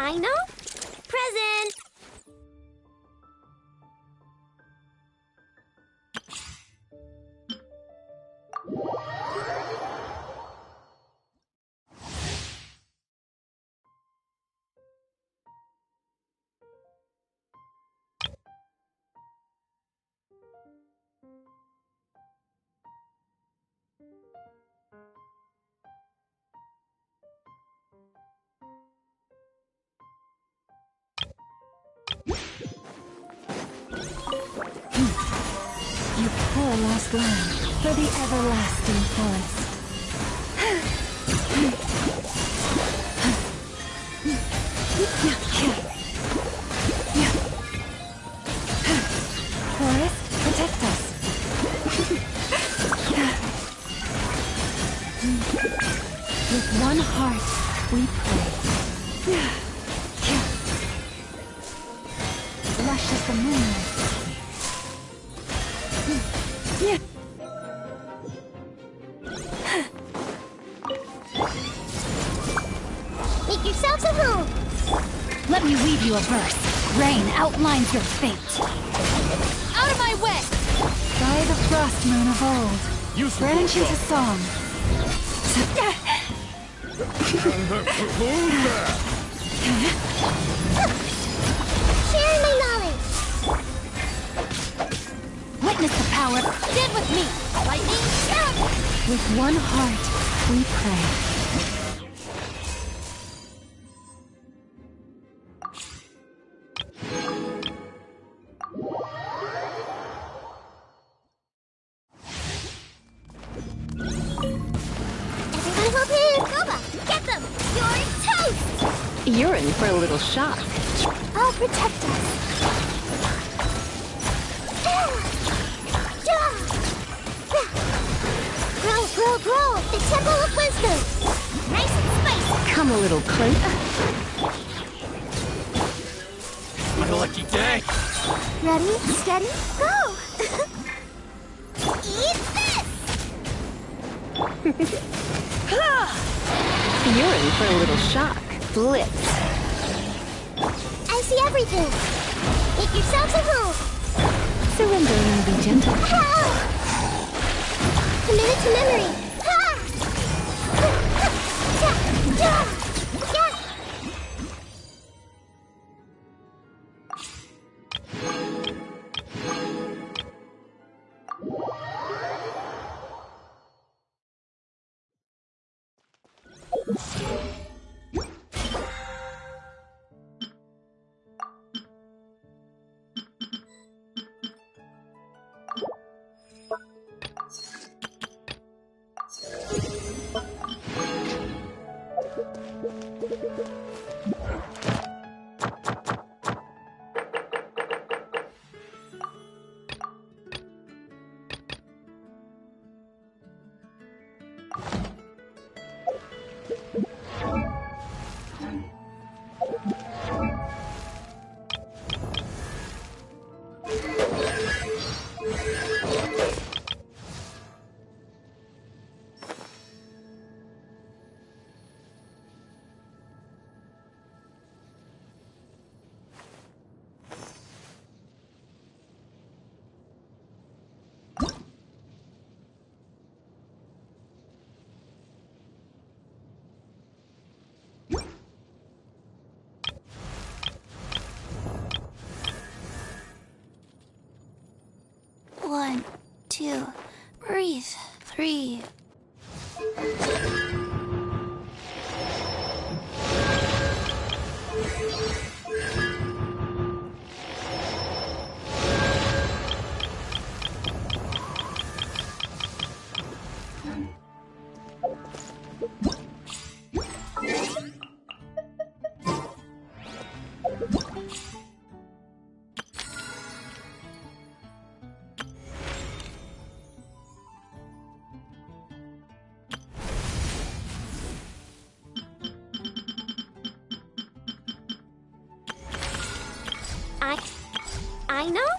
I know. Present. You poor lost lamb for the everlasting forest. Forest, protect us. With one heart, we pray. Lush as the moonlight. Make yourselves at home. Let me weave you a verse. Rain outlines your fate. Out of my way! By the frost moon of old, branch into song. Sharing my knowledge. Witness the power. Stand with me. Lightning shout. With one heart, we pray. Everyone hold hands. Boba, get them. You're toast. You're in for a little shock. I'll protect us. Grow, grow, grow! The Temple of Wisdom! Nice and spicy! Come a little closer. My lucky day! Ready, steady, go! Eat this! You're in for a little shock. Blitz. I see everything! Make yourselves at home! Surrender and be gentle. Committed to memory! One, two, breathe, three. I know.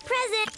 Present.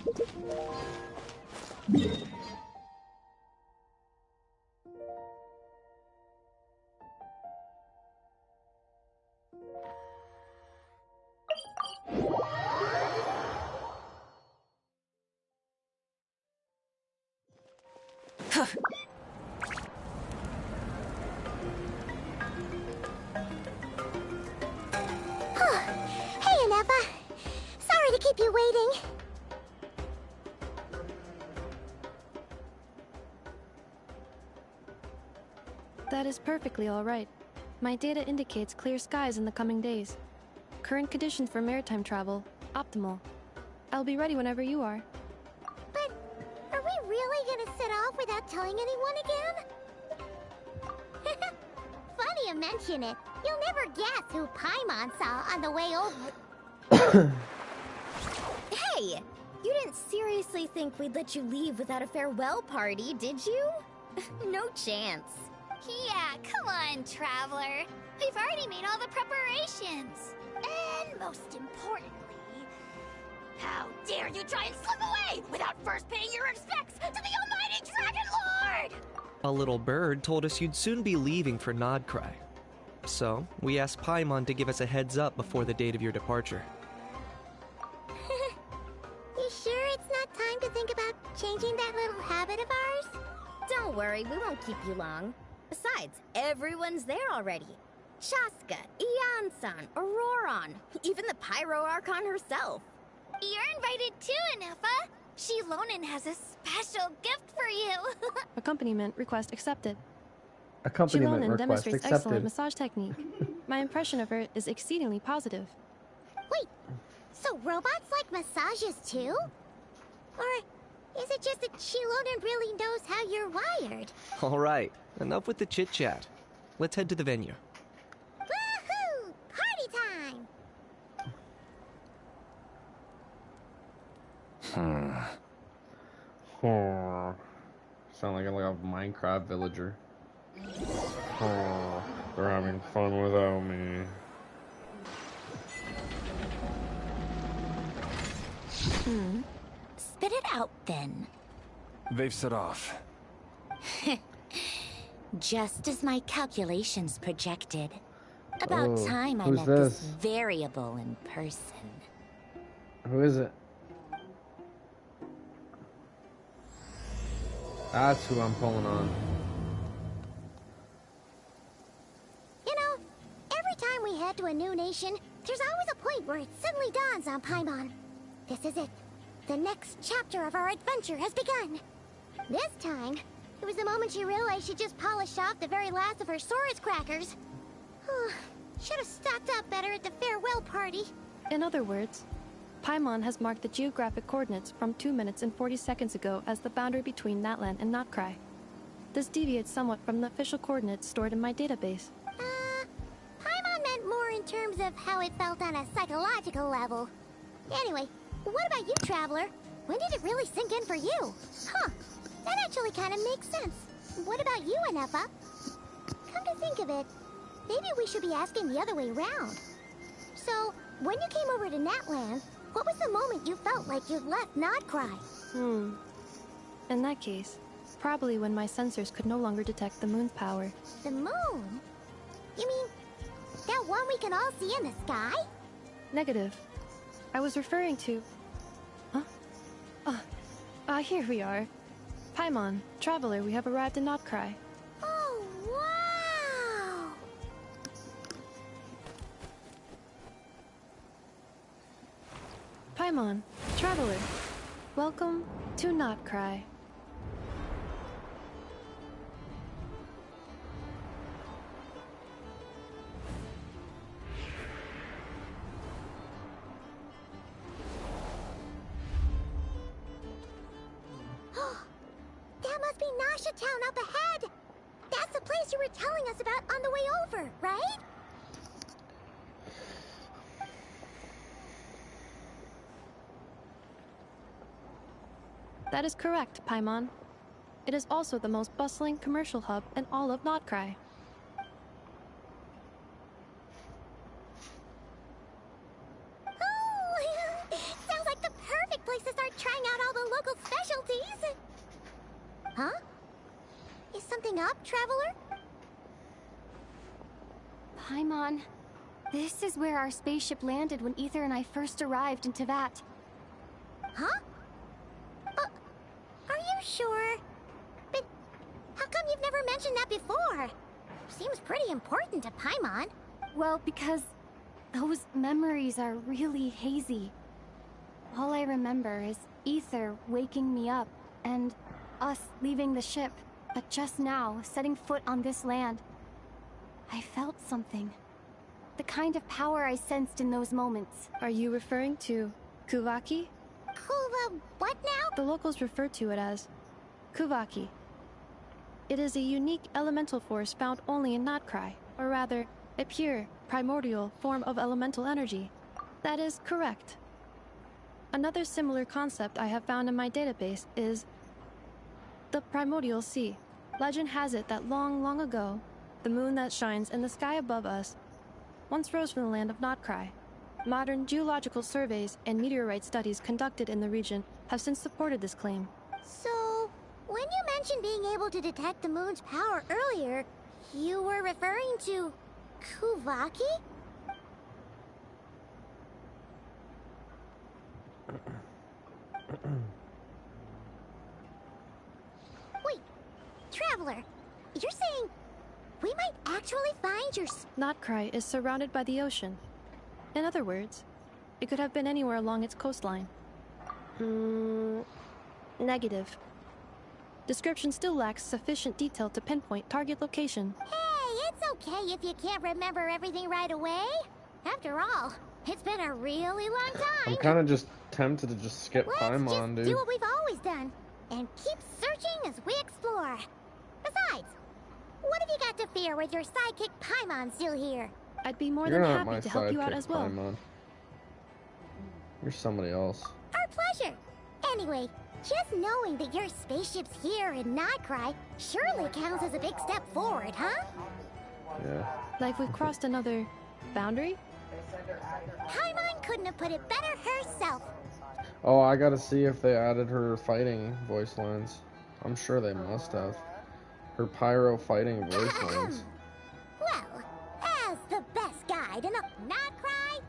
Hey, Anepa. Sorry to keep you waiting. That is perfectly all right. My data indicates clear skies in the coming days. Current conditions for maritime travel, optimal. I'll be ready whenever you are. But are we really gonna set off without telling anyone again? Funny you mention it. You'll never guess who Paimon saw on the way over. Hey! You didn't seriously think we'd let you leave without a farewell party, did you? No chance. Yeah, come on, Traveler. We've already made all the preparations. And most importantly, how dare you try and slip away without first paying your respects to the almighty Dragon Lord! A little bird told us you'd soon be leaving for Nod-Krai. So, we asked Paimon to give us a heads up before the date of your departure. You sure it's not time to think about changing that little habit of ours? Don't worry, we won't keep you long. Besides, everyone's there already. Shaska, Ian-san, Auroron, even the Pyro Archon herself. You're invited too, Anepa. Shilonen has a special gift for you. Accompaniment request accepted. Accompaniment Shilonen request demonstrates accepted. excellent massage technique. My impression of her is exceedingly positive. Wait, so robots like massages too? Or is it just that Shilonen really knows how you're wired? Alright, enough with the chit-chat. Let's head to the venue. Woohoo! Party time! Oh, sound like a Minecraft villager. Oh, they're having fun without me. Spit it out then. They've set off. Just as my calculations projected. About Oh, time I who's met this this? variable in person. Who is it? That's who I'm pulling on. You know, every time we head to a new nation, there's always a point where it suddenly dawns on Paimon. This is it. The next chapter of our adventure has begun. This time, it was the moment she realized she just polished off the very last of her Saurus crackers. Should have stocked up better at the farewell party. In other words, Paimon has marked the geographic coordinates from 2 minutes and 40 seconds ago as the boundary between Natlan and Nod-Krai. This deviates somewhat from the official coordinates stored in my database. Paimon meant more in terms of how it felt on a psychological level. Anyway, what about you, Traveler? When did it really sink in for you? Huh, that actually kind of makes sense. What about you, Anepa? Come to think of it, maybe we should be asking the other way round. So, when you came over to Natlan, what was the moment you felt like you'd left Nod-Krai? In that case, probably when my sensors could no longer detect the moon's power. The moon? You mean, that one we can all see in the sky? Negative. I was referring to... Here we are. Paimon, Traveler, we have arrived in Nod-Krai. Oh, wow! Paimon, Traveler, welcome to Nod-Krai. That must be Nasha Town up ahead! That's the place you were telling us about on the way over, right? That is correct, Paimon. It is also the most bustling commercial hub in all of Nod-Krai. Oh, sounds like the perfect place to start trying out up, Traveler? Paimon, this is where our spaceship landed when Ether and I first arrived in Teyvat. Huh? Are you sure? But how come you've never mentioned that before? Seems pretty important to Paimon. Well, because those memories are really hazy. All I remember is Ether waking me up and us leaving the ship. But just now, setting foot on this land, I felt something. The kind of power I sensed in those moments. Are you referring to Kuvaki? What now? The locals refer to it as Kuvaki. It is a unique elemental force found only in Nod-Krai, or rather, a pure, primordial form of elemental energy. That is correct. Another similar concept I have found in my database is the primordial sea. Legend has it that long, long ago, the moon that shines in the sky above us once rose from the land of Nod-Krai. Modern geological surveys and meteorite studies conducted in the region have since supported this claim. So, when you mentioned being able to detect the moon's power earlier, you were referring to Kuvaki? Wait, Traveler, you're saying we might actually find your... Nod-Krai is surrounded by the ocean. In other words, it could have been anywhere along its coastline. Negative. Description still lacks sufficient detail to pinpoint target location. Hey, it's okay if you can't remember everything right away. After all, it's been a really long time. I'm kind of just tempted to just skip Paimon, Let's dude. do what we've always done, and keep searching as we explore. Besides, what have you got to fear with your sidekick Paimon still here? I'd be more You're than not my happy to help you out sidekick, as well. Paimon. You're somebody else. Our pleasure. Anyway, just knowing that your spaceship's here in Nod-Krai surely counts as a big step forward, huh? Yeah. Like we've crossed another boundary? Paimon couldn't have put it better herself. Oh, I gotta see if they added her fighting voice lines. I'm sure they must have. Her pyro fighting voice lines. Well, as the best guide in Nod-Krai...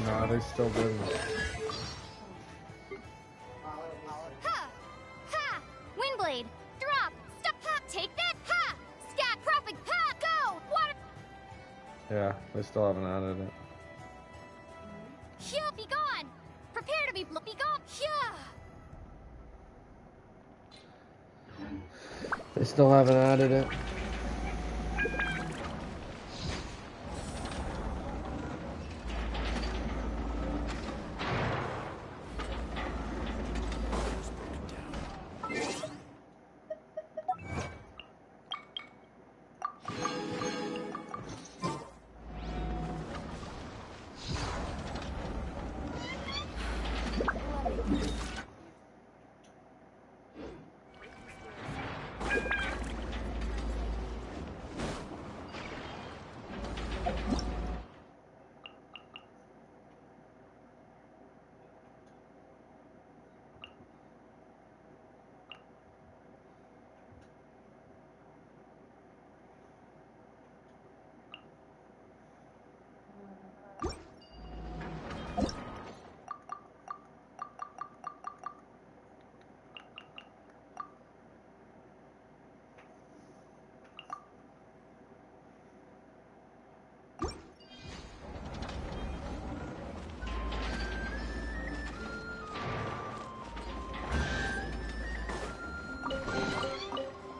Nah, they still didn't. Ha! Ha! Windblade! Drop! Stop! Ha! Take that! Ha! Scat! Profit! Ha! Go! Water! Yeah, they still haven't added it. Hyah! Be gone! Prepare to be gone! Hyah! They still haven't added it.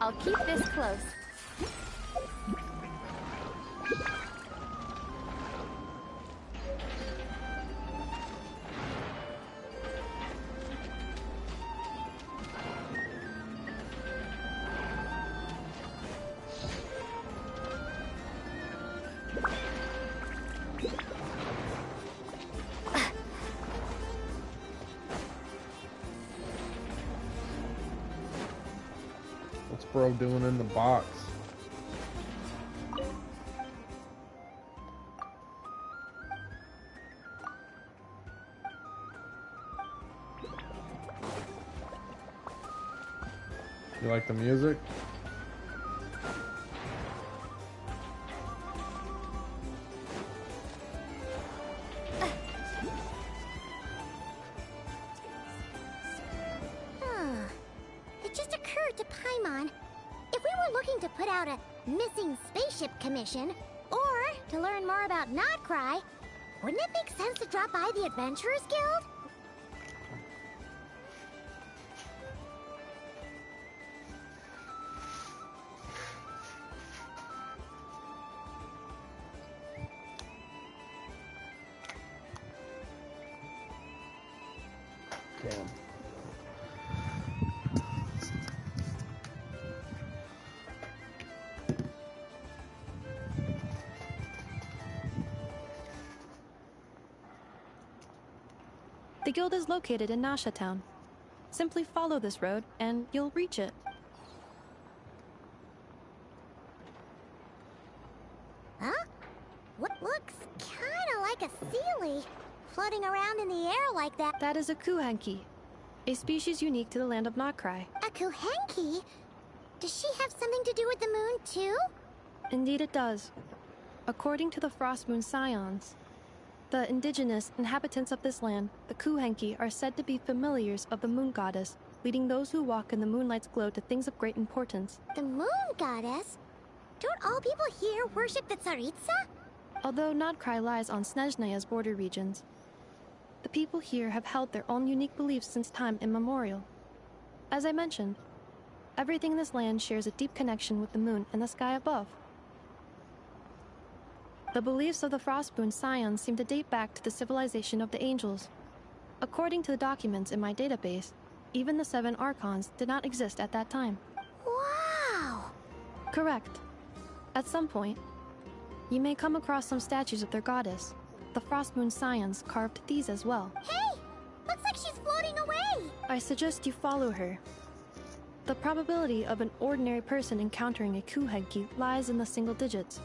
I'll keep this close. What's bro doing in the box? You like the music? It just occurred to Paimon. If we were looking to put out a missing spaceship commission, or to learn more about Nod-Krai, wouldn't it make sense to drop by the Adventurers Guild? Damn. The guild is located in Nasha Town. Simply follow this road, and you'll reach it. Huh? What looks kinda like a Sealy, floating around in the air like that. That is a Kuhanki, a species unique to the land of Nod-Krai. A Kuhenki? Does she have something to do with the moon, too? Indeed it does. According to the Frost Moon Scions, the indigenous inhabitants of this land, the Kuhenki, are said to be familiars of the moon goddess, leading those who walk in the moonlight's glow to things of great importance. The moon goddess? Don't all people here worship the Tsaritsa? Although Nod-Krai lies on Snezhnaya's border regions, the people here have held their own unique beliefs since time immemorial. As I mentioned, everything in this land shares a deep connection with the moon and the sky above. The beliefs of the Frostmoon Scions seem to date back to the civilization of the angels. According to the documents in my database, even the 7 Archons did not exist at that time. Wow! Correct. At some point, you may come across some statues of their goddess. The Frostmoon Scions carved these as well. Hey! Looks like she's floating away! I suggest you follow her. The probability of an ordinary person encountering a Kuhenki lies in the single digits.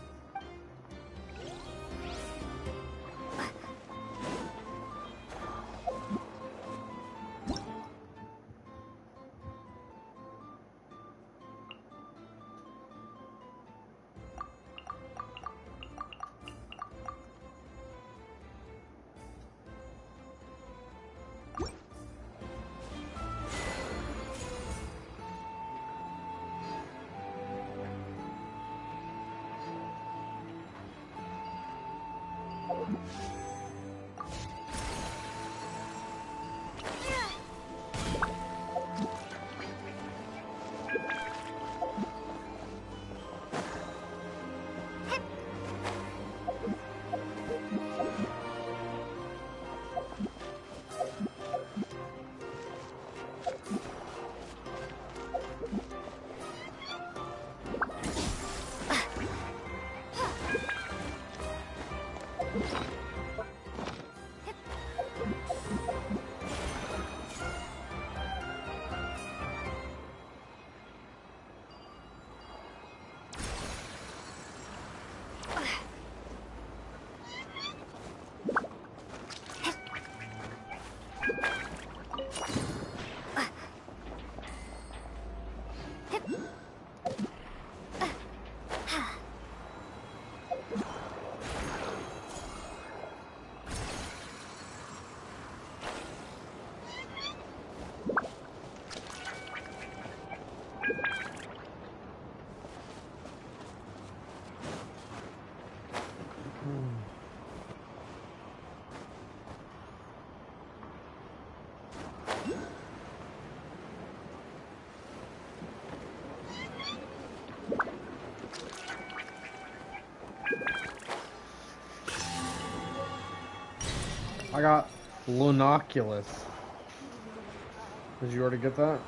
I got Lunoculus. Did you already get that?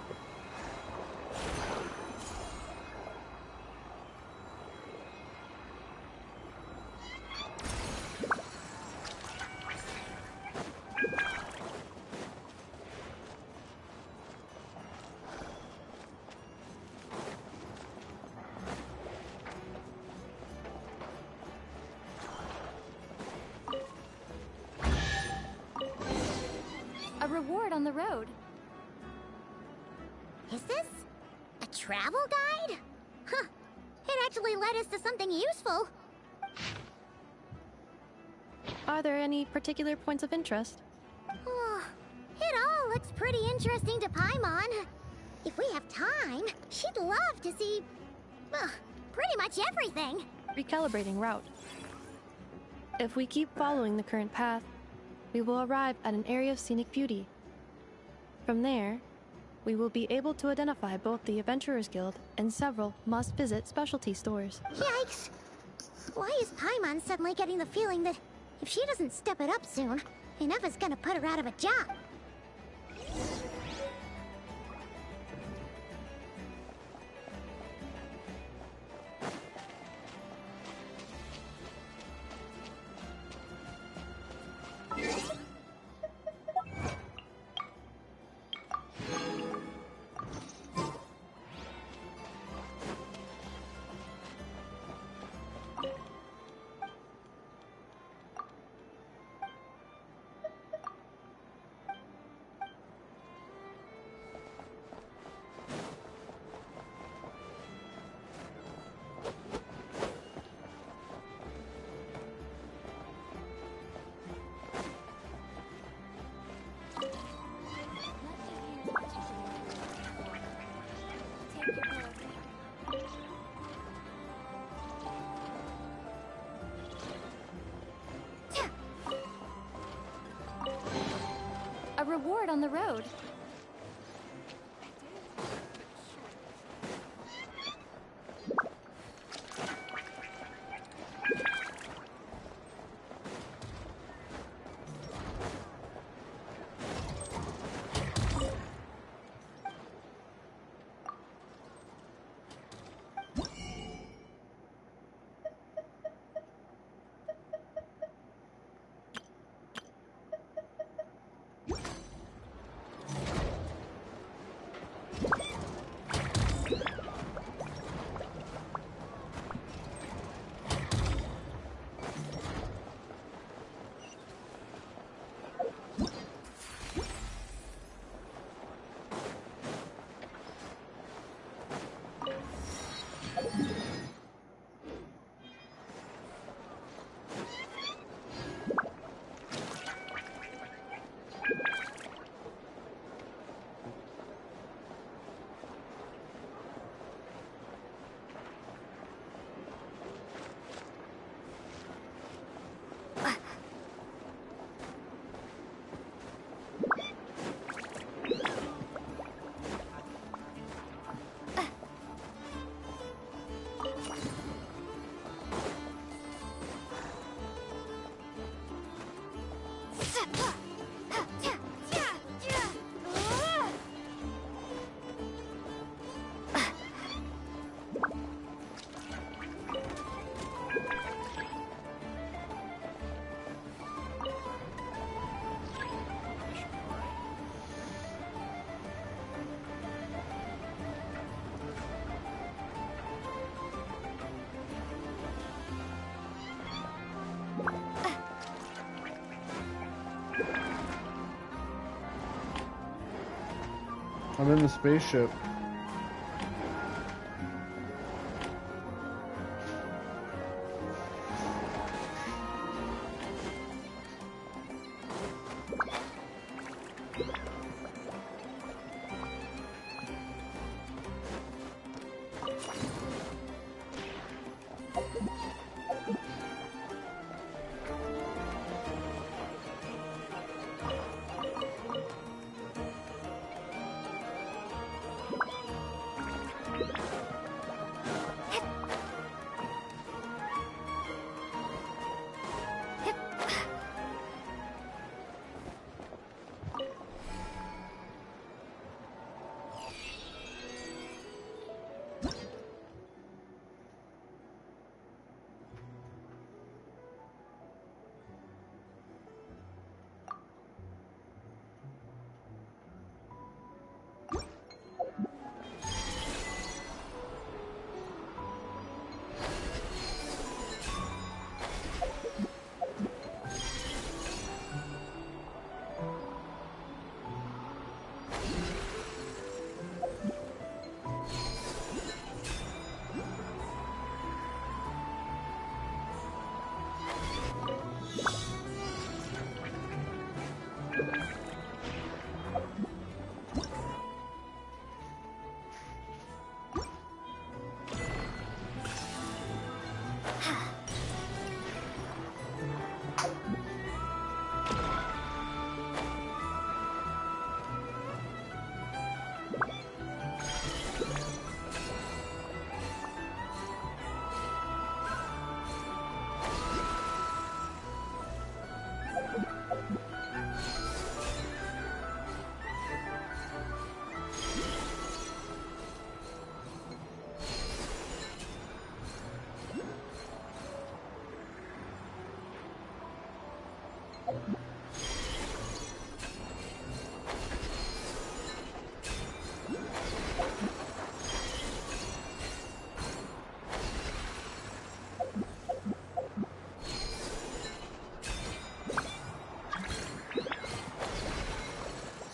A reward on the road. Is this a travel guide? Huh. It actually led us to something useful. Are there any particular points of interest? Oh, it all looks pretty interesting to Paimon. If we have time, she'd love to see, pretty much everything. Recalibrating route. If we keep following the current path, we will arrive at an area of scenic beauty. From there, we will be able to identify both the Adventurers Guild and several must-visit specialty stores. Yikes! Why is Paimon suddenly getting the feeling that if she doesn't step it up soon, Ineva's gonna put her out of a job? A reward on the road. I'm in the spaceship.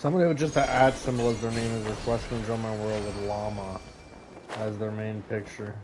Somebody with just the @ symbol as their name is requesting to join my world with llama as their main picture.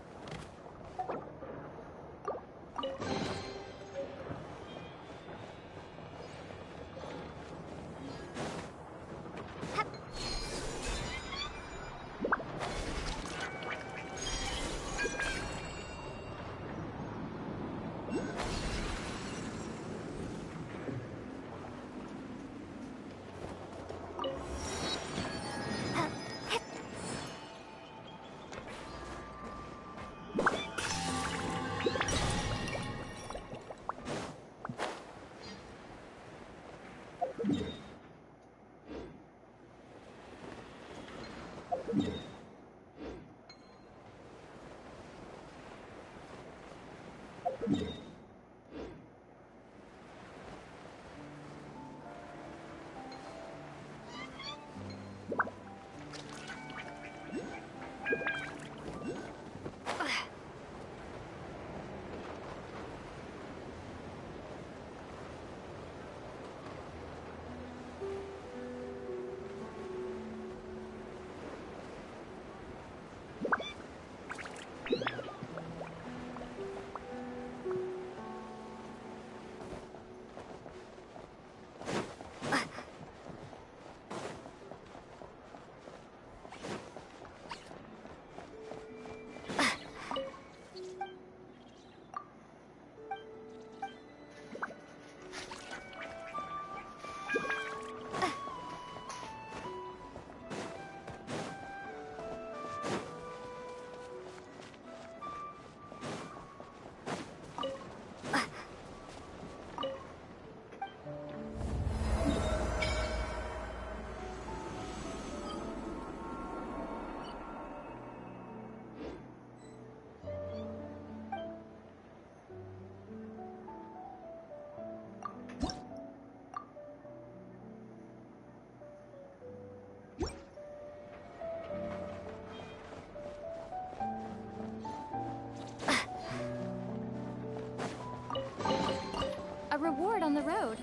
A reward on the road.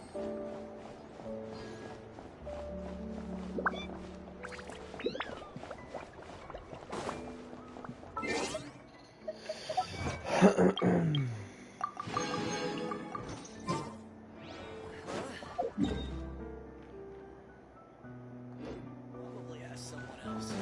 Probably ask someone else.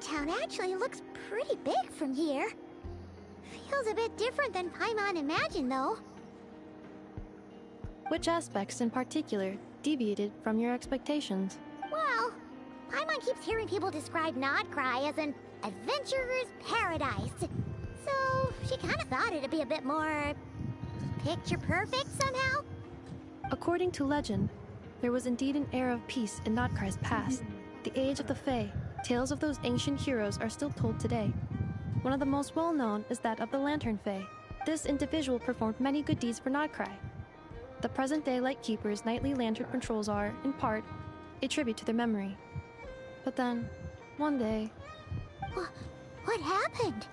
Town actually looks pretty big from here. Feels a bit different than Paimon imagined, though. Which aspects in particular deviated from your expectations? Well, Paimon keeps hearing people describe Nod-Krai as an adventurer's paradise. So she kind of thought it'd be a bit more picture-perfect somehow. According to legend, there was indeed an era of peace in Nod-Krai's past, the age of the Fae. Tales of those ancient heroes are still told today. One of the most well-known is that of the Lantern Fae. This individual performed many good deeds for Nod-Krai. The present-day Lightkeeper's nightly lantern patrols are, in part, a tribute to their memory. But then, one day... What happened?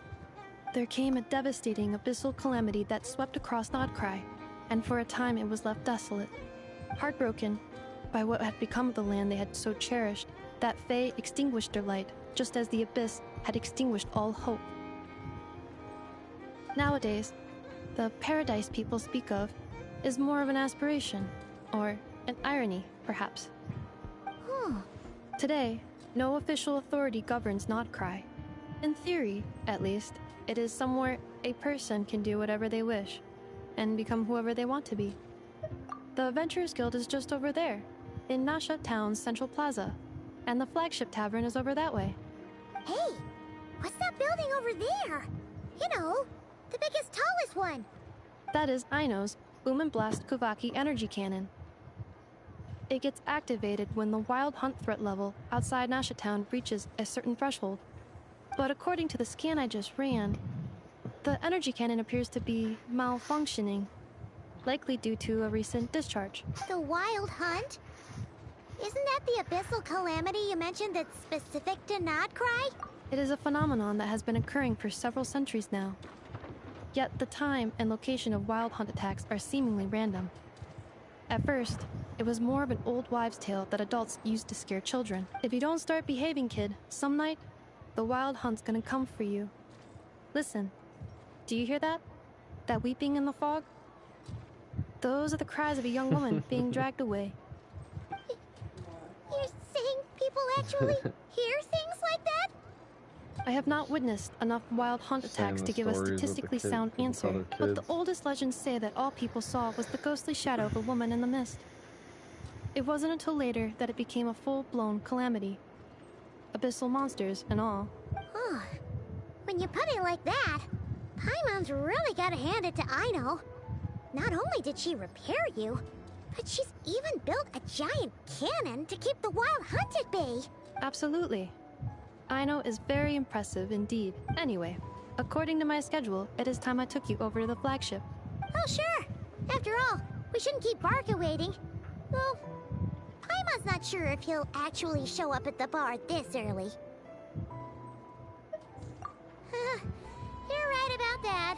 There came a devastating abyssal calamity that swept across Nod-Krai, and for a time it was left desolate. Heartbroken by what had become of the land they had so cherished, that Fae extinguished their light, just as the Abyss had extinguished all hope. Nowadays, the paradise people speak of is more of an aspiration, or an irony, perhaps. Today, no official authority governs Nod-Krai. In theory, at least, it is somewhere a person can do whatever they wish. and become whoever they want to be. The Adventurers Guild is just over there, in Nasha Town's Central Plaza, and the flagship tavern is over that way. Hey, what's that building over there? You know, the biggest, tallest one. That is Aino's Boom and Blast Kuvaki energy cannon. It gets activated when the wild hunt threat level outside Nasha Town reaches a certain threshold. But according to the scan I just ran, the energy cannon appears to be malfunctioning, likely due to a recent discharge. The wild hunt? Isn't that the abyssal calamity you mentioned that's specific to Nod-Krai? It is a phenomenon that has been occurring for several centuries now. Yet the time and location of wild hunt attacks are seemingly random. At first, it was more of an old wives' tale that adults used to scare children. If you don't start behaving, kid, some night, the wild hunt's gonna come for you. Listen, do you hear that? That weeping in the fog? Those are the cries of a young woman being dragged away. You're saying people actually hear things like that? I have not witnessed enough wild hunt attacks to give a statistically sound answer, but the oldest legends say that all people saw was the ghostly shadow of a woman in the mist. It wasn't until later that it became a full-blown calamity. Abyssal monsters and all. Oh, when you put it like that, Paimon's really gotta hand it to Aino. Not only did she repair you, but she's even built a giant cannon to keep the wild hunt at bay. Absolutely. Aino is very impressive indeed. Anyway, according to my schedule, it is time I took you over to the flagship. Oh, sure. After all, we shouldn't keep Barca waiting. Well, Paimon's not sure if he'll actually show up at the bar this early. You're right about that.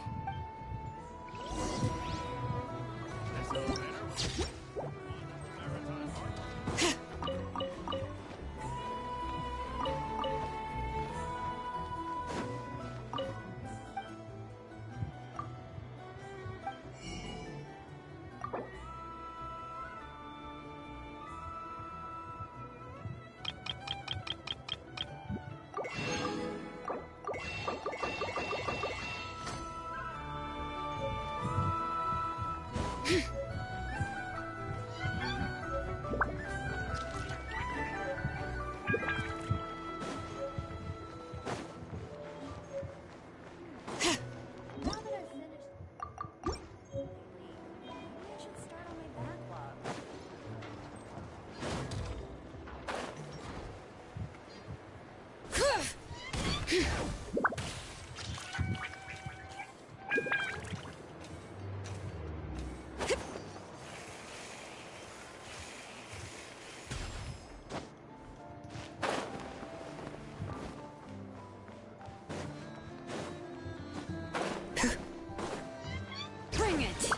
Bring it!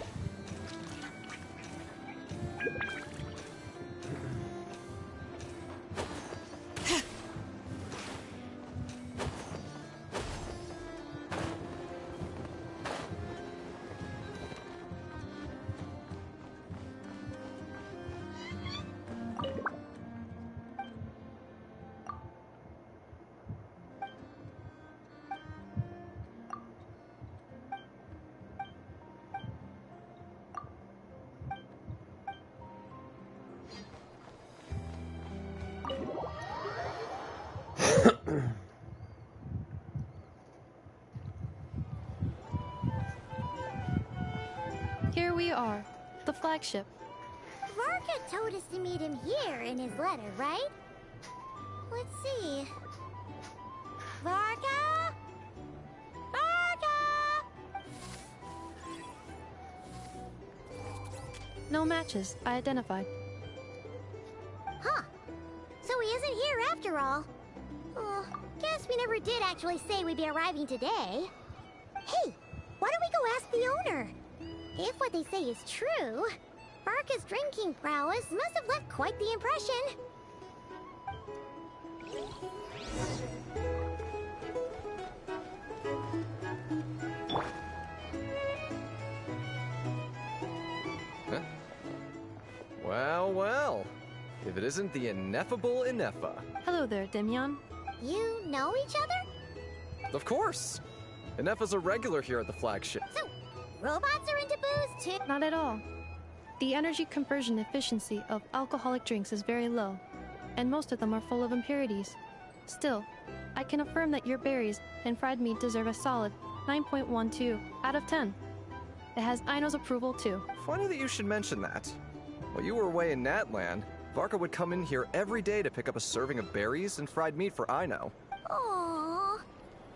Here we are, the flagship. Varka told us to meet him here in his letter, right? Let's see. Varka? Varka! No matches, I identified. Huh. So he isn't here after all. Oh, guess we never did actually say we'd be arriving today. Hey, why don't we go ask the owner? If what they say is true, Barca's drinking prowess must have left quite the impression. Huh? Well, well. If it isn't the ineffable Ineffa. Hello there, Demian. You know each other? Of course. Ineffa's a regular here at the flagship. So, robots are into booze too? Not at all. The energy conversion efficiency of alcoholic drinks is very low, and most of them are full of impurities. Still, I can affirm that your berries and fried meat deserve a solid 9.12 out of 10. It has Aino's approval too. Funny that you should mention that. While you were away in Natland, Varka would come in here every day to pick up a serving of berries and fried meat for Aino. Aww.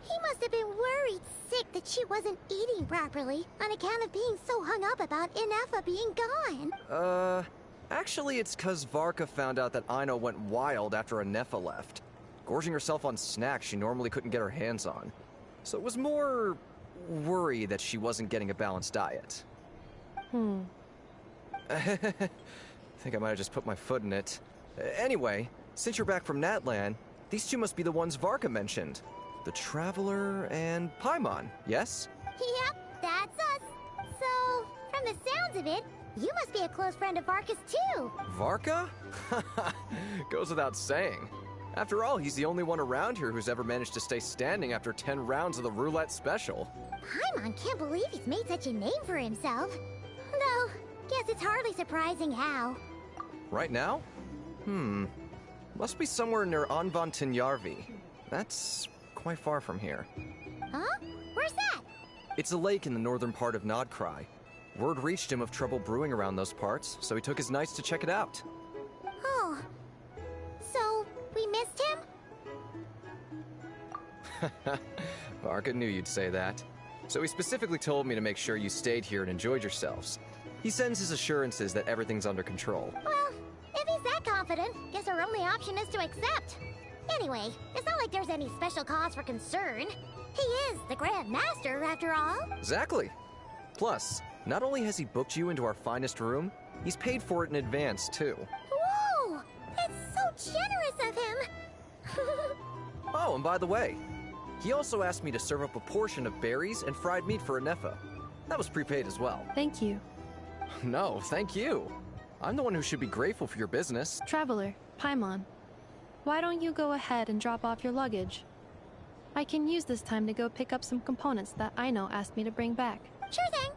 He must have been worried sick that she wasn't eating properly on account of being so hung up about Inefa being gone. Actually it's 'cause Varka found out that Aino went wild after Inefa left, gorging herself on snacks she normally couldn't get her hands on. So it was more worry that she wasn't getting a balanced diet. I think I might have just put my foot in it. Anyway, since you're back from Natland, these two must be the ones Varka mentioned. The Traveler and Paimon, yes? Yep, that's us. So, from the sounds of it, you must be a close friend of Varka's too. Varka? Goes without saying. After all, he's the only one around here who's ever managed to stay standing after 10 rounds of the roulette special. Paimon can't believe he's made such a name for himself. Though, guess it's hardly surprising how. Right now? Must be somewhere near Anvantinjarvi. That's quite far from here. Huh? Where's that? It's a lake in the northern part of Nod-Krai. Word reached him of trouble brewing around those parts, so he took his knights to check it out. Oh. So, we missed him? Varka knew you'd say that. So he specifically told me to make sure you stayed here and enjoyed yourselves. He sends his assurances that everything's under control. Well, if he's that confident, guess our only option is to accept. Anyway, it's not like there's any special cause for concern. He is the Grand Master, after all. Exactly. Plus, not only has he booked you into our finest room, he's paid for it in advance, too. Whoa! It's so generous of him! Oh, and by the way, he also asked me to serve up a portion of berries and fried meat for Inefa. That was prepaid as well. Thank you. No, thank you. I'm the one who should be grateful for your business. Traveler, Paimon, why don't you go ahead and drop off your luggage? I can use this time to go pick up some components that Aino asked me to bring back. Sure thing.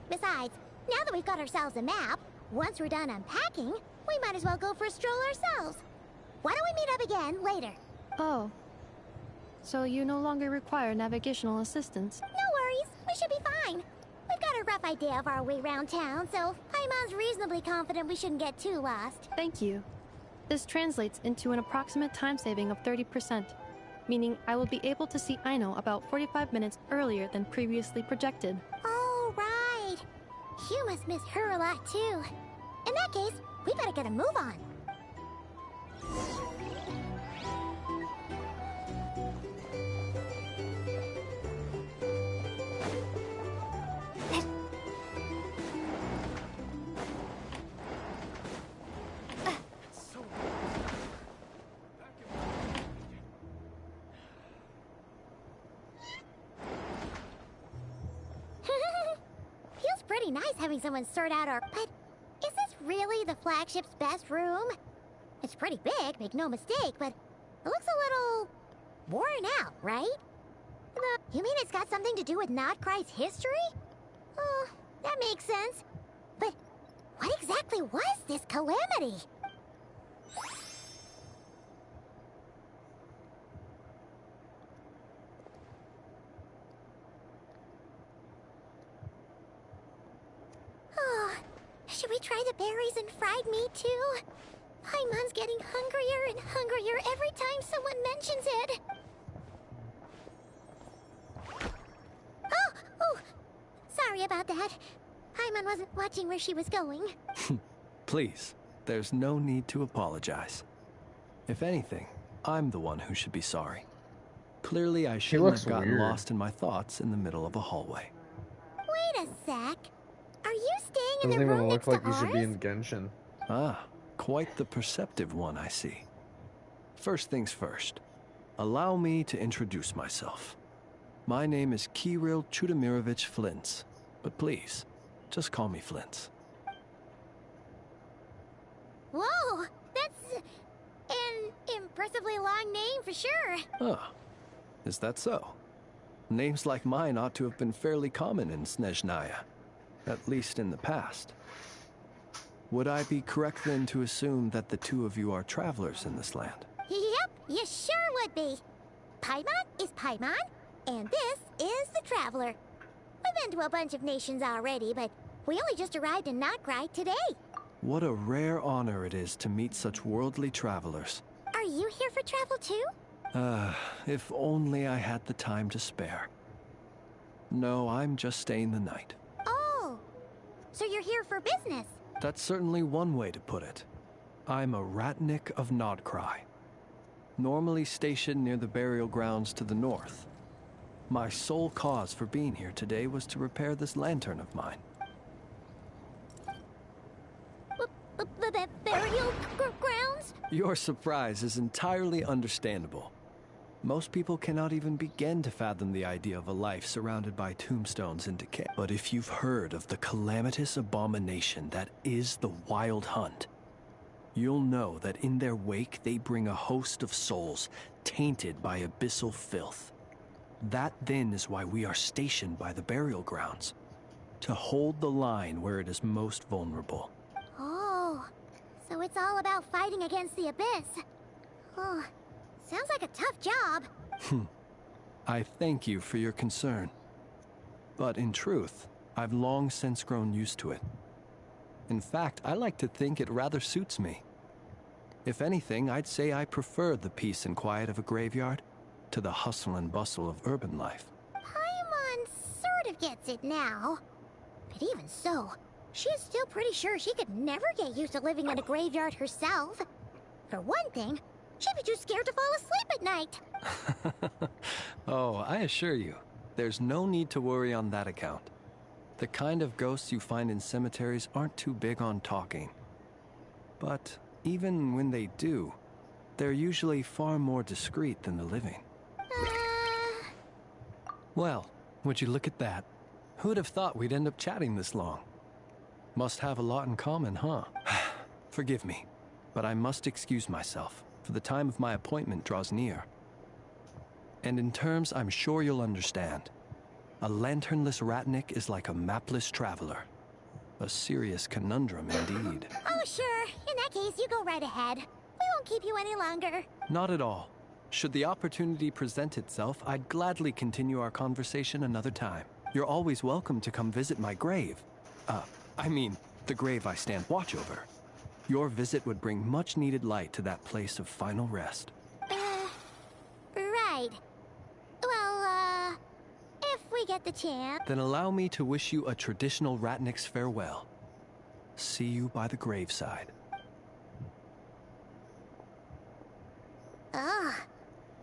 Besides, now that we've got ourselves a map, once we're done unpacking, we might as well go for a stroll ourselves. Why don't we meet up again later? Oh. So you no longer require navigational assistance? No worries. We should be fine. We've got a rough idea of our way around town, so Paimon's reasonably confident we shouldn't get too lost. Thank you. This translates into an approximate time saving of 30%, meaning I will be able to see Aino about 45 minutes earlier than previously projected. Oh, right. You must miss her a lot, too. In that case, we better get a move on. Feels pretty nice having someone sort out our... But is this really the flagship's best room? It's pretty big, make no mistake, but it looks a little... worn out, right? You mean it's got something to do with Nod-Krai's history? Oh, that makes sense. But what exactly was this calamity? Oh, should we try the berries and fried meat too? Paimon's getting hungrier and hungrier every time someone mentions it. Oh, sorry about that. Paimon wasn't watching where she was going. Please, there's no need to apologize. If anything, I'm the one who should be sorry. Clearly, I shouldn't have gotten lost in my thoughts in the middle of a hallway. Wait a sec. Are you staying in Doesn't the room even next look like to you ours? should be in Genshin. Ah, quite the perceptive one, I see. First things first, allow me to introduce myself. My name is Kirill Chudamirovich Flintz, but please, just call me Flintz. Whoa, that's an impressively long name for sure. Ah, is that so? Names like mine ought to have been fairly common in Snezhnaya. at least in the past. Would I be correct then to assume that the two of you are travelers in this land? Yep, you sure would be. Paimon is Paimon, and this is the Traveler. We've been to a bunch of nations already, but we only just arrived in Nod-Krai today. What a rare honor it is to meet such worldly travelers. Are you here for travel too? If only I had the time to spare. No, I'm just staying the night. Oh, so you're here for business? That's certainly one way to put it. I'm a Ratnik of Nod-Krai, normally stationed near the burial grounds to the north. My sole cause for being here today was to repair this lantern of mine. Burial grounds? Your surprise is entirely understandable. Most people cannot even begin to fathom the idea of a life surrounded by tombstones and decay. But if you've heard of the calamitous abomination that is the Wild Hunt, you'll know that in their wake they bring a host of souls tainted by abyssal filth. That then is why we are stationed by the burial grounds, to hold the line where it is most vulnerable. Oh, so it's all about fighting against the abyss. Oh, sounds like a tough job. I thank you for your concern. But in truth, I've long since grown used to it. In fact, I like to think it rather suits me. If anything, I'd say I prefer the peace and quiet of a graveyard to the hustle and bustle of urban life. Paimon sort of gets it now. But even so, she's still pretty sure she could never get used to living in a graveyard herself. For one thing, she'd be too scared to fall asleep at night. Oh, I assure you, there's no need to worry on that account. The kind of ghosts you find in cemeteries aren't too big on talking. But even when they do, they're usually far more discreet than the living. Well, would you look at that? Who'd have thought we'd end up chatting this long? Must have a lot in common, huh? Forgive me, but I must excuse myself, for the time of my appointment draws near. And in terms I'm sure you'll understand, a lanternless Ratnik is like a mapless traveler. A serious conundrum indeed. Oh, sure. In that case, you go right ahead. We won't keep you any longer. Not at all. Should the opportunity present itself, I'd gladly continue our conversation another time. You're always welcome to come visit my grave. I mean, the grave I stand watch over. Your visit would bring much-needed light to that place of final rest. Right. Well, if we get the chance... Then allow me to wish you a traditional Ratnik's farewell. See you by the graveside. Ugh.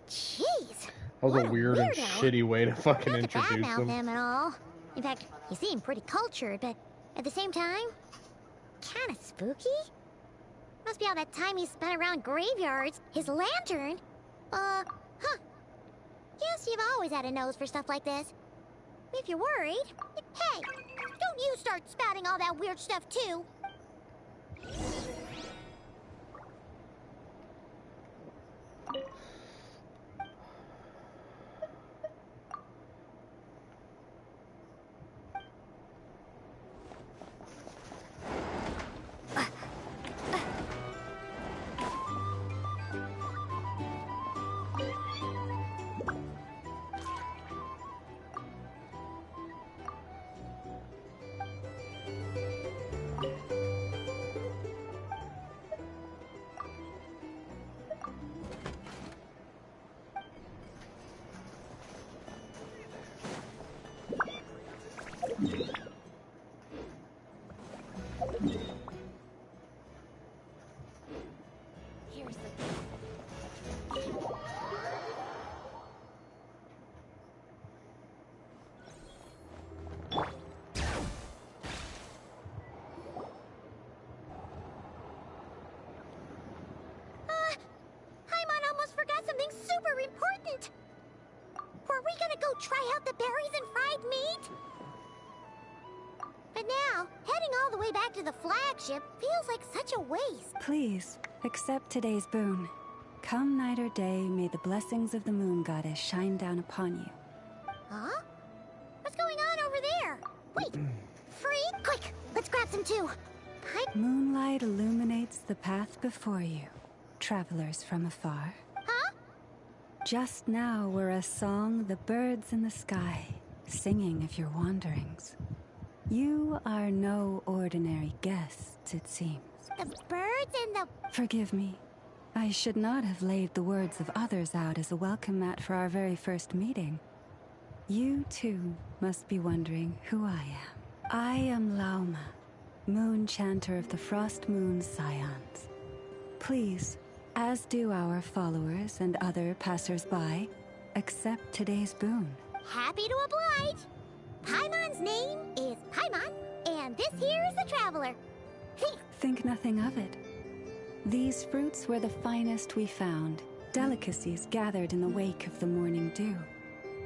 Jeez. That was What a weird and weirdo. shitty way to fucking Not to introduce badmouth them. him at all. In fact, he seemed pretty cultured, but at the same time, kind of spooky. Must be all that time he spent around graveyards. His lantern. Guess you've always had a nose for stuff like this. If you're worried, hey, don't you start spouting all that weird stuff too. Here's the Paimon almost forgot something super important. Were we gonna go try out the berries and fried meat? But now, heading all the way back to the flagship feels like such a waste. Please, accept today's boon. Come night or day, may the blessings of the moon goddess shine down upon you. Huh? What's going on over there? Wait, free to? Moonlight illuminates the path before you, travelers from afar. Huh? Just now were a song the birds in the sky, singing of your wanderings. You are no ordinary guests, it seems. The birds in the... Forgive me. I should not have laid the words of others out as a welcome mat for our very first meeting. You, too, must be wondering who I am. I am Lauma, Moon Chanter of the Frost Moon Scions. Please, as do our followers and other passers-by, accept today's boon. Happy to oblige. Paimon's name is Paimon, and this here is the Traveler. Think nothing of it. These fruits were the finest we found, delicacies gathered in the wake of the morning dew.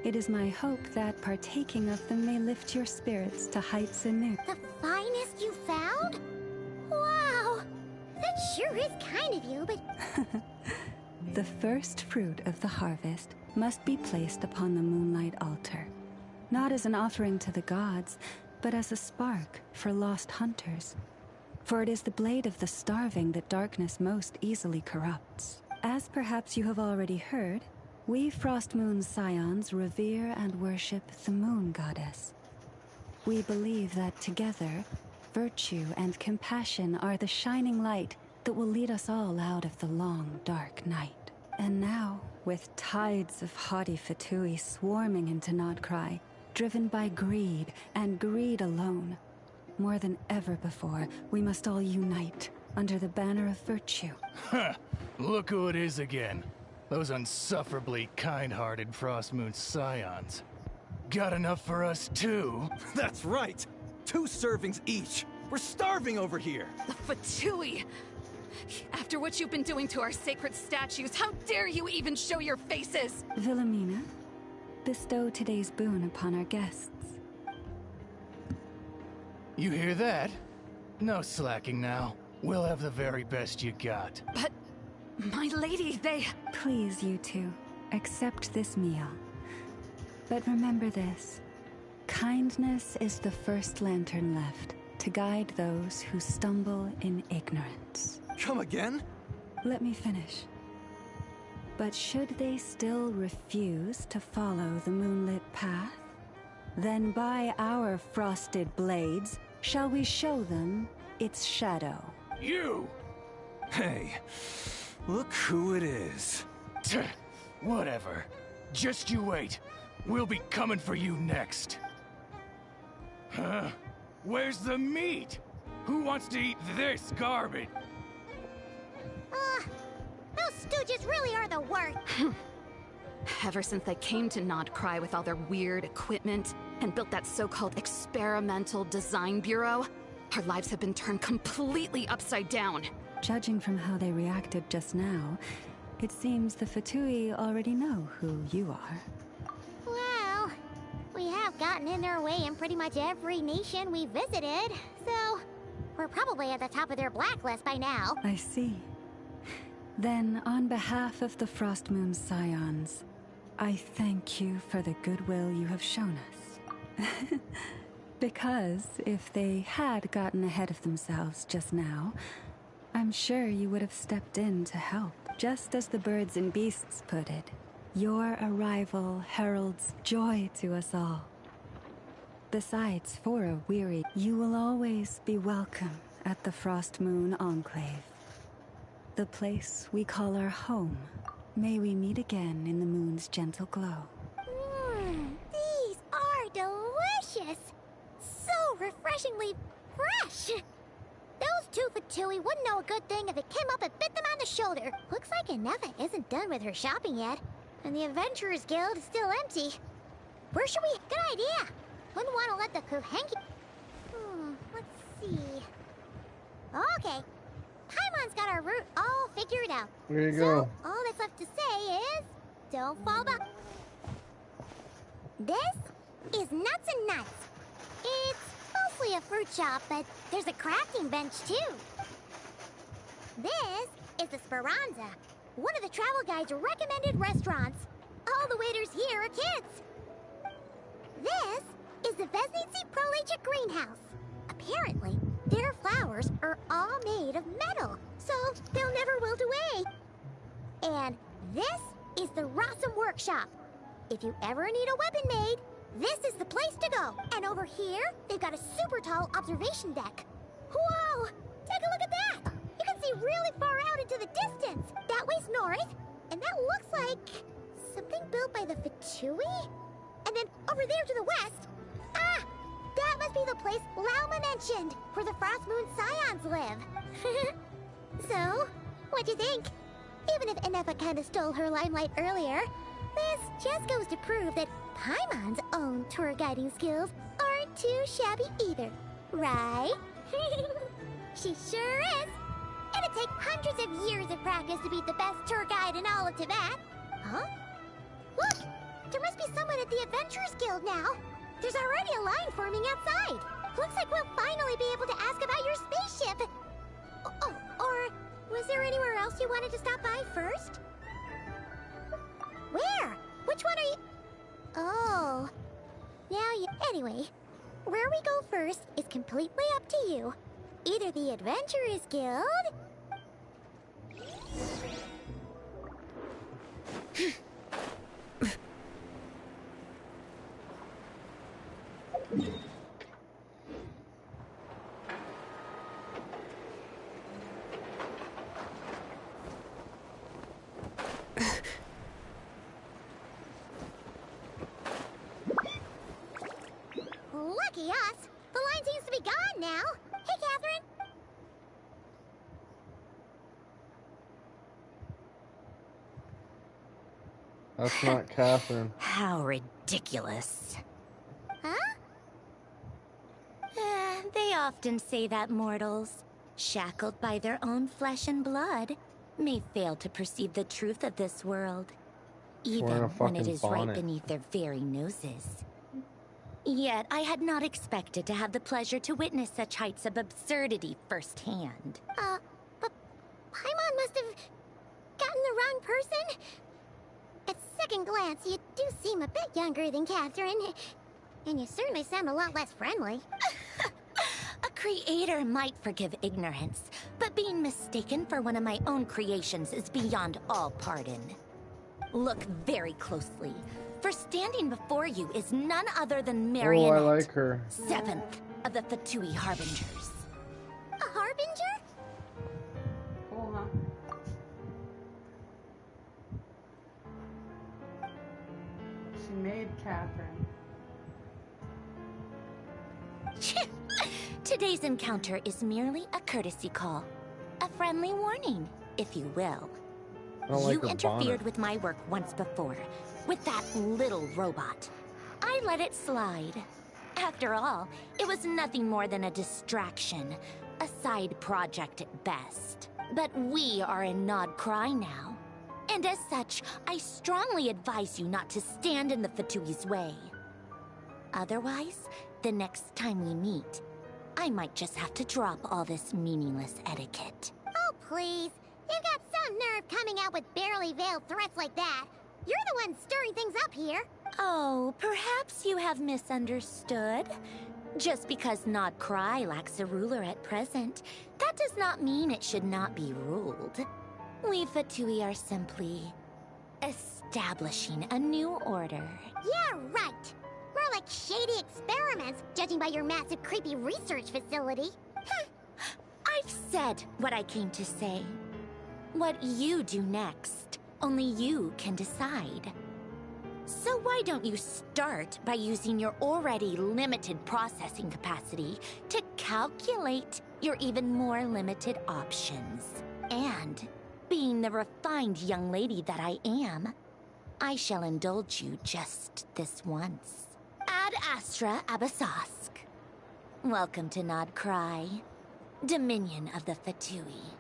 It is my hope that partaking of them may lift your spirits to heights anew. The finest you found? Wow! That sure is kind of you, but... The first fruit of the harvest must be placed upon the moonlight altar. Not as an offering to the gods, but as a spark for lost hunters. For it is the blade of the starving that darkness most easily corrupts. As perhaps you have already heard, we Frost Moon Scions revere and worship the Moon Goddess. We believe that together, virtue and compassion are the shining light that will lead us all out of the long, dark night. And now, with tides of haughty Fatui swarming into Nod-Krai, driven by greed, and greed alone, more than ever before, we must all unite under the banner of virtue. Ha! Look who it is again. Those unsufferably kind-hearted Frost Moon Scions. Got enough for us too? That's right! 2 servings each! We're starving over here! The Fatui! After what you've been doing to our sacred statues, how dare you even show your faces? Wilhelmina, bestow today's boon upon our guests. You hear that? No slacking now. We'll have the very best you got. But... my lady, they... Please, you two, accept this meal. But remember this. Kindness is the first lantern left to guide those who stumble in ignorance. Come again? Let me finish. But should they still refuse to follow the moonlit path, then by our frosted blades shall we show them its shadow. You! Hey, look who it is. Whatever. Just you wait. We'll be coming for you next. Huh? Where's the meat? Who wants to eat this garbage? Those stooges really are the worst. Ever since they came to Nod-Krai with all their weird equipment and built that so-called experimental design bureau, our lives have been turned completely upside down. Judging from how they reacted just now, it seems the Fatui already know who you are. Well, we have gotten in their way in pretty much every nation we visited, so we're probably at the top of their blacklist by now. I see. Then, on behalf of the Frost Moon Scions, I thank you for the goodwill you have shown us. Because if they had gotten ahead of themselves just now, I'm sure you would have stepped in to help. Just as the birds and beasts put it, your arrival heralds joy to us all. Besides, for a weary, you will always be welcome at the Frost Moon Enclave. The place we call our home. May we meet again in the moon's gentle glow. These are delicious! So refreshingly fresh! Those 2 Fatui wouldn't know a good thing if it came up and bit them on the shoulder. Looks like Anefa isn't done with her shopping yet, and the Adventurers Guild is still empty. Where should we... Good idea! Wouldn't want to let the Kuhenki... let's see... Okay. Paimon's got our route all figured out. There you so, go. all that's left to say is... Don't fall back. This is Nuts and Nuts. It's mostly a fruit shop, but there's a crafting bench, too. This is the Speranza, one of the travel guide's recommended restaurants. All the waiters here are kids. This is the Vesnici Prolicha Greenhouse. Apparently, Their flowers are all made of metal, so they'll never wilt away. And this is the Rossum Workshop. If you ever need a weapon made, this is the place to go. And over here, they've got a super tall observation deck. Whoa! Take a look at that! You can see really far out into the distance. That way's north, and that looks like something built by the Fatui? And then over there to the west, ah! That must be the place Lauma mentioned, where the Frost Moon Scions live. So, what'd you think? Even if Enefa kinda stole her limelight earlier, this just goes to prove that Paimon's own tour guiding skills aren't too shabby either, right? She sure is! It'd take hundreds of years of practice to beat the best tour guide in all of Tibet. Huh? Look! There must be someone at the Adventurers Guild now. There's already a line forming outside. Looks like we'll finally be able to ask about your spaceship. Oh, or was there anywhere else you wanted to stop by first? Where? Which one are you? Oh. Now you... Anyway, where we go first is completely up to you. Either the Adventurers Guild... Lucky us! The line seems to be gone now. Hey, Catherine! That's not Catherine. How ridiculous. Huh? They often say that mortals, shackled by their own flesh and blood, may fail to perceive the truth of this world, even when it is right beneath their very noses. Yet I had not expected to have the pleasure to witness such heights of absurdity firsthand. But Paimon must have gotten the wrong person. At second glance, you do seem a bit younger than Catherine. And you certainly sound a lot less friendly. A creator might forgive ignorance, but being mistaken for one of my own creations is beyond all pardon. Look very closely, for standing before you is none other than Marionette, I like her. 7th of the Fatui Harbingers. A Harbinger? Cool, huh? She made Catherine. Today's encounter is merely a courtesy call. A friendly warning, if you will. You interfered with my work once before, with that little robot. I let it slide. After all, it was nothing more than a distraction, a side project at best. But we are in Nod-Krai now. And as such, I strongly advise you not to stand in the Fatui's way. Otherwise, the next time we meet, I might just have to drop all this meaningless etiquette. Oh, please. You've got some nerve coming out with barely veiled threats like that. You're the one stirring things up here. Oh, perhaps you have misunderstood. Just because Nod-Krai lacks a ruler at present, that does not mean it should not be ruled. We Fatui are simply establishing a new order. Yeah, right. More like shady experiments, judging by your massive, creepy research facility. I've said what I came to say. What you do next, only you can decide. So why don't you start by using your already limited processing capacity to calculate your even more limited options? And, being the refined young lady that I am, I shall indulge you just this once. Ad Astra Abasask. Welcome to Nod-Krai, Dominion of the Fatui.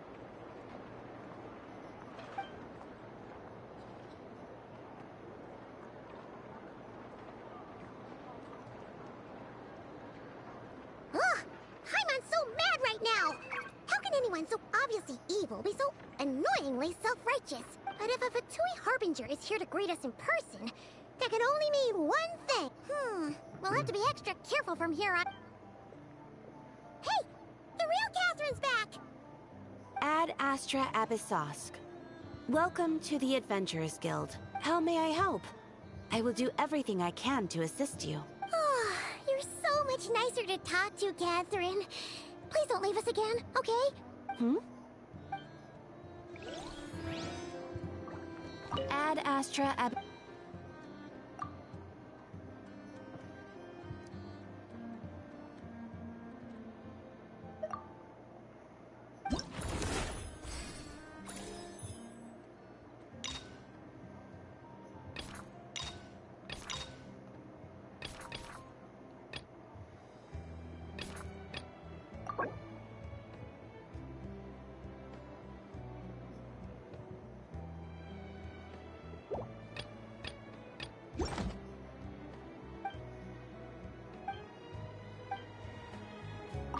Ugh! Paimon's so mad right now! How can anyone so obviously evil be so annoyingly self-righteous? But if a Fatui Harbinger is here to greet us in person, that can only mean one thing. We'll have to be extra careful from here on. Hey! The real Catherine's back! Ad Astra Abyssosk. Welcome to the Adventurers Guild. How may I help? I will do everything I can to assist you. Oh, you're so much nicer to talk to, Catherine. Please don't leave us again, okay? Ad Astra Ab...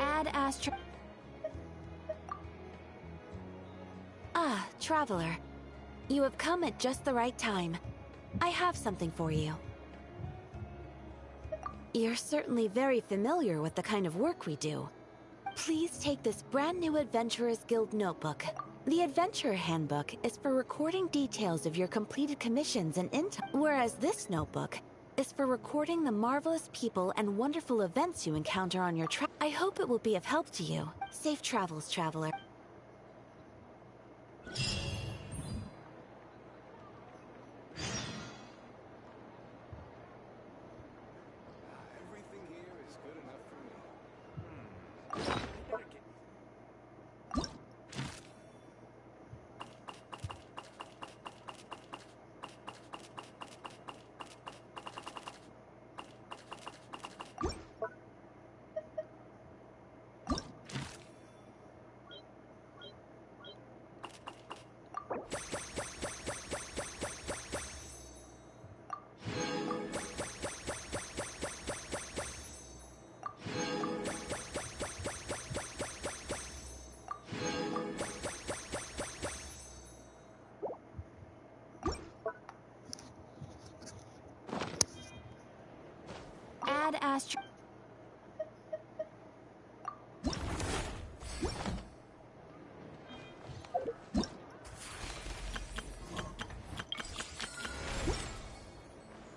Ad Astra... Ah, Traveler. You have come at just the right time. I have something for you. You're certainly very familiar with the kind of work we do. Please take this brand new Adventurers Guild notebook. The Adventurer Handbook is for recording details of your completed commissions and intel, whereas this notebook is for recording the marvelous people and wonderful events you encounter on your trip. I hope it will be of help to you. Safe travels, Traveler. Everything here is good enough for me. Ad Astra...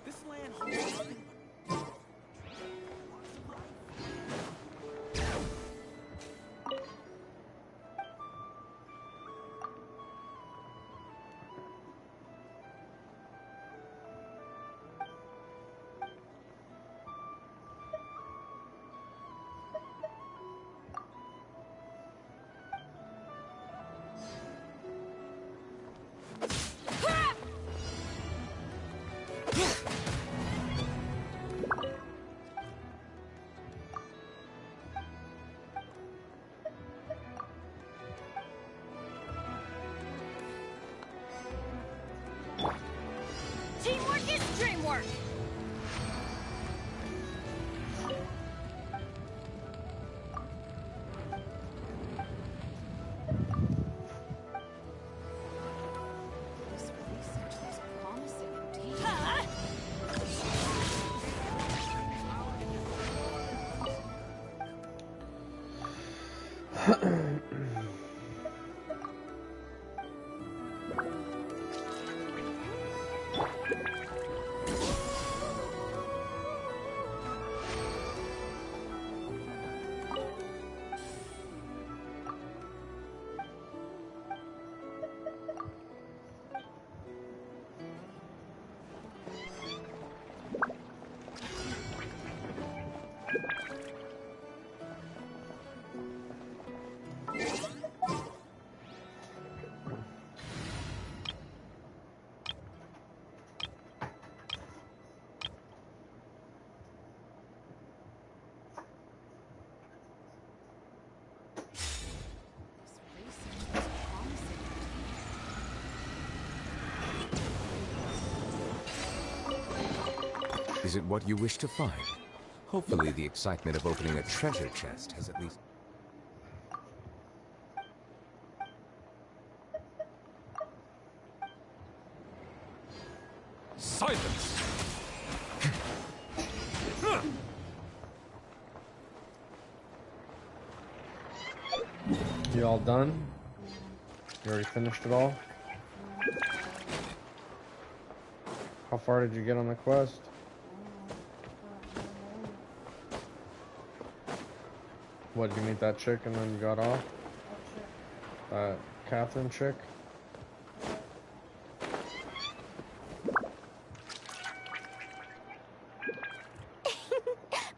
This land holds nothing but Teamwork is dreamwork! This research looks promising indeed. Is it what you wish to find? Hopefully the excitement of opening a treasure chest has at least... silence! You all done? You already finished it all? How far did you get on the quest? What, did you meet that chick and then you got off? That Catherine chick?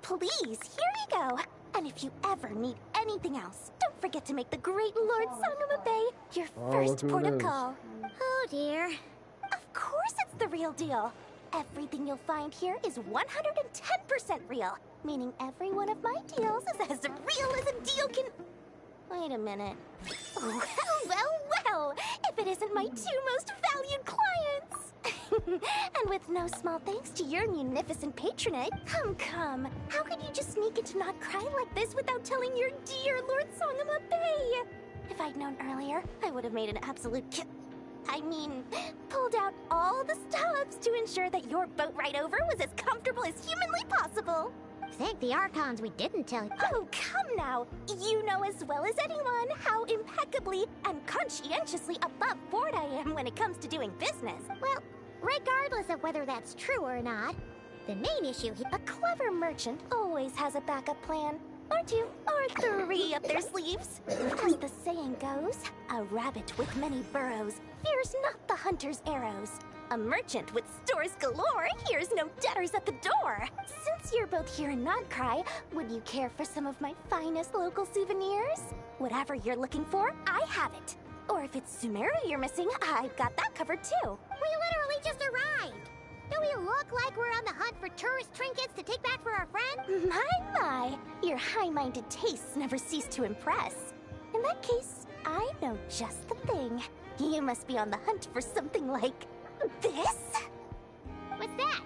Please, here you go. And if you ever need anything else, don't forget to make the great Lord Sangama Bay your first port of call. Oh dear. Of course it's the real deal. Everything you'll find here is 110% real, meaning every one of my deals is as real as a deal can... Wait a minute. Well, if it isn't my two most valued clients. And with no small thanks to your munificent patronage. Come. How could you just sneak into Nod-Krai like this without telling your dear Lord Sangama Bay? If I'd known earlier, I would have made an absolute pulled out all the stops to ensure that your boat ride over was as comfortable as humanly possible. Thank the Archons we didn't tell you. Oh, come now. You know as well as anyone how impeccably and conscientiously above board I am when it comes to doing business. Well, regardless of whether that's true or not, the main issue here... A clever merchant always has a backup plan. Or two, or three up their sleeves. As the saying goes, a rabbit with many burrows fears not the hunter's arrows. A merchant with stores galore hears no debtors at the door. Since you're both here in Nod-Krai, would you care for some of my finest local souvenirs? Whatever you're looking for, I have it. Or if it's Sumeru you're missing, I've got that covered too. We literally just arrived. Do we look like we're on the hunt for tourist trinkets to take back for our friend? My, your high-minded tastes never cease to impress. In that case, I know just the thing. You must be on the hunt for something like this? What's that?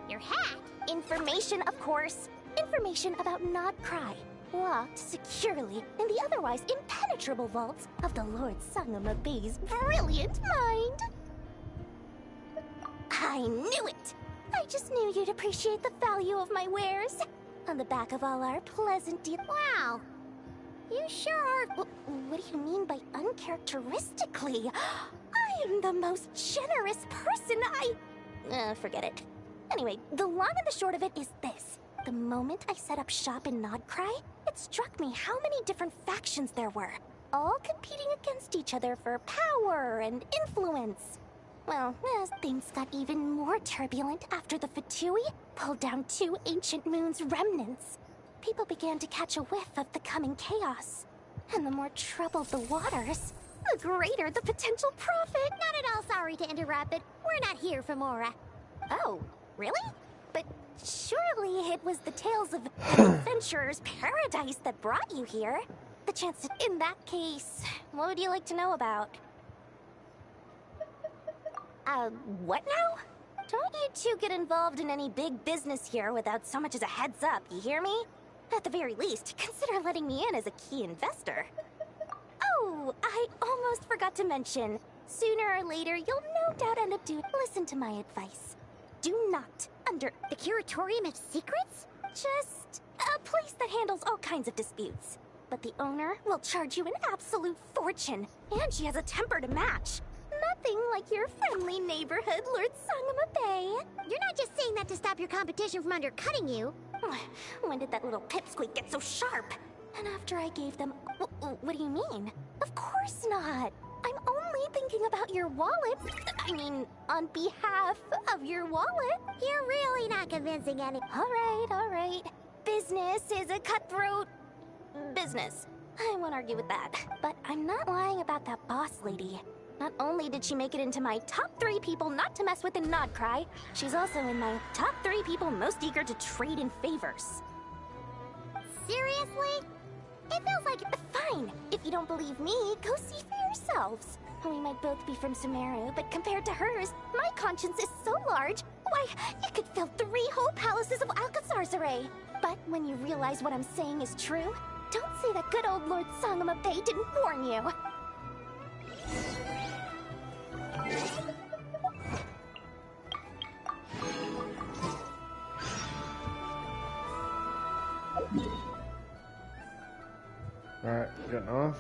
Your hat? Information, of course. Information about Nod-Krai, locked securely in the otherwise impenetrable vaults of the Lord Sangama Bay's brilliant mind. I knew it! I just knew you'd appreciate the value of my wares. On the back of all our pleasant deals. Wow! You sure are... What do you mean by uncharacteristically? I am the most generous person forget it. Anyway, the long and the short of it is this. The moment I set up shop in Nod-Krai, it struck me how many different factions there were, all competing against each other for power and influence. Well, as things got even more turbulent after the Fatui pulled down 2 ancient moon's remnants, people began to catch a whiff of the coming chaos. And the more troubled the waters, the greater the potential profit. Not at all sorry to interrupt, but we're not here for Mora. Oh, really? But surely it was the tales of adventurer's paradise that brought you here. The chance to... In that case, what would you like to know about? What now? Don't you two get involved in any big business here without so much as a heads up, you hear me? At the very least, consider letting me in as a key investor. Oh, I almost forgot to mention. Sooner or later, you'll no doubt end up doing... Listen to my advice. Do not, under the Curatorium of Secrets? Just a place that handles all kinds of disputes. But the owner will charge you an absolute fortune, and she has a temper to match. Nothing like your friendly neighborhood, Lord Sangama Bay. You're not just saying that to stop your competition from undercutting you. When did that little pipsqueak get so sharp? And after I gave them... What do you mean? Of course not. I'm only thinking about your wallet. I mean, on behalf of your wallet. You're really not convincing any... All right. Business is a cutthroat... business. I won't argue with that. But I'm not lying about that boss lady. Not only did she make it into my top 3 people not to mess with in Nod-Krai, she's also in my top 3 people most eager to trade in favors. Seriously? It feels like... Fine. If you don't believe me, go see for yourselves. We might both be from Sumeru, but compared to hers, my conscience is so large, why, you could fill 3 whole palaces of Alcazar's array. But when you realize what I'm saying is true, don't say that good old Lord Sangama Bay didn't warn you. Alright, getting off.